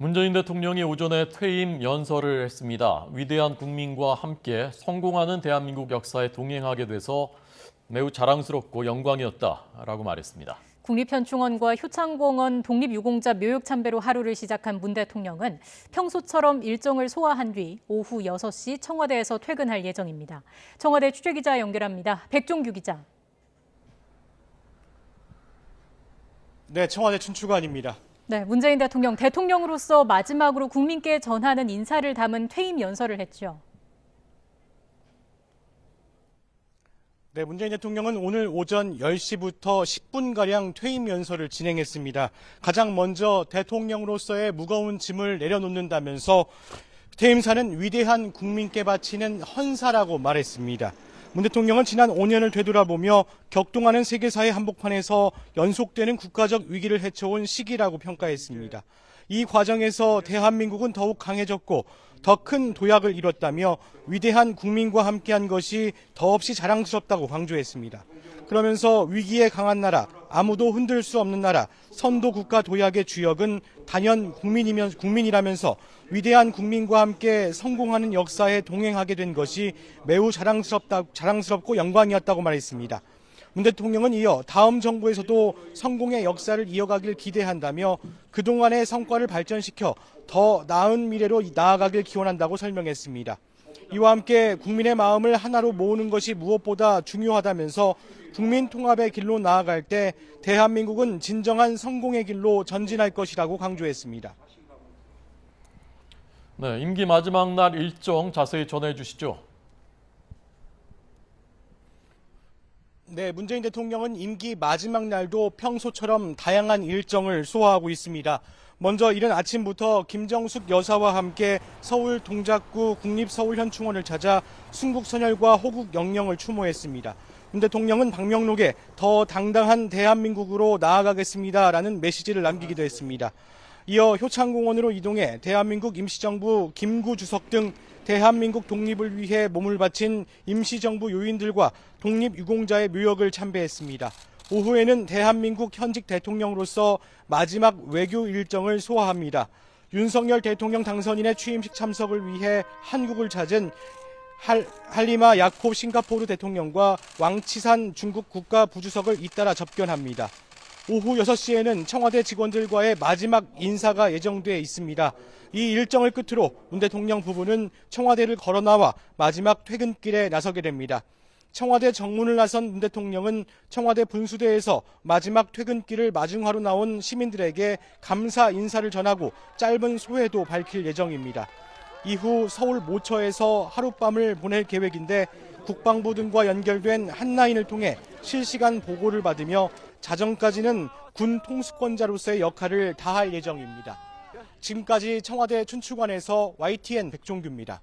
문재인 대통령이 오전에 퇴임 연설을 했습니다. 위대한 국민과 함께 성공하는 대한민국 역사에 동행하게 돼서 매우 자랑스럽고 영광이었다라고 말했습니다. 국립현충원과 효창공원 독립유공자 묘역 참배로 하루를 시작한 문 대통령은 평소처럼 일정을 소화한 뒤 오후 6시 청와대에서 퇴근할 예정입니다. 청와대 취재기자 연결합니다. 백종규 기자. 네, 청와대 춘추관입니다. 네, 문재인 대통령, 대통령으로서 마지막으로 국민께 전하는 인사를 담은 퇴임 연설을 했죠. 네, 문재인 대통령은 오늘 오전 10시부터 10분가량 퇴임 연설을 진행했습니다. 가장 먼저 대통령으로서의 무거운 짐을 내려놓는다면서 퇴임사는 위대한 국민께 바치는 헌사라고 말했습니다. 문 대통령은 지난 5년을 되돌아보며 격동하는 세계사의 한복판에서 연속되는 국가적 위기를 헤쳐온 시기라고 평가했습니다. 이 과정에서 대한민국은 더욱 강해졌고 더 큰 도약을 이뤘다며 위대한 국민과 함께한 것이 더없이 자랑스럽다고 강조했습니다. 그러면서 위기에 강한 나라, 아무도 흔들 수 없는 나라, 선도 국가 도약의 주역은 단연 국민이라면서 위대한 국민과 함께 성공하는 역사에 동행하게 된 것이 매우 자랑스럽고 영광이었다고 말했습니다. 문 대통령은 이어 다음 정부에서도 성공의 역사를 이어가길 기대한다며 그동안의 성과를 발전시켜 더 나은 미래로 나아가길 기원한다고 설명했습니다. 이와 함께 국민의 마음을 하나로 모으는 것이 무엇보다 중요하다면서 국민 통합의 길로 나아갈 때 대한민국은 진정한 성공의 길로 전진할 것이라고 강조했습니다. 네, 임기 마지막 날 일정 자세히 전해 주시죠. 네, 문재인 대통령은 임기 마지막 날도 평소처럼 다양한 일정을 소화하고 있습니다. 먼저 이른 아침부터 김정숙 여사와 함께 서울 동작구 국립서울현충원을 찾아 순국선열과 호국 영령을 추모했습니다. 문 대통령은 방명록에 더 당당한 대한민국으로 나아가겠습니다라는 메시지를 남기기도 했습니다. 이어 효창공원으로 이동해 대한민국 임시정부 김구 주석 등 대한민국 독립을 위해 몸을 바친 임시정부 요인들과 독립유공자의 묘역을 참배했습니다. 오후에는 대한민국 현직 대통령으로서 마지막 외교 일정을 소화합니다. 윤석열 대통령 당선인의 취임식 참석을 위해 한국을 찾은 할리마 야콥 싱가포르 대통령과 왕치산 중국 국가부주석을 잇따라 접견합니다. 오후 6시에는 청와대 직원들과의 마지막 인사가 예정돼 있습니다. 이 일정을 끝으로 문 대통령 부부는 청와대를 걸어나와 마지막 퇴근길에 나서게 됩니다. 청와대 정문을 나선 문 대통령은 청와대 분수대에서 마지막 퇴근길을 마중하러 나온 시민들에게 감사 인사를 전하고 짧은 소회도 밝힐 예정입니다. 이후 서울 모처에서 하룻밤을 보낼 계획인데 국방부 등과 연결된 한라인을 통해 실시간 보고를 받으며 자정까지는 군 통수권자로서의 역할을 다할 예정입니다. 지금까지 청와대 춘추관에서 YTN 백종규입니다.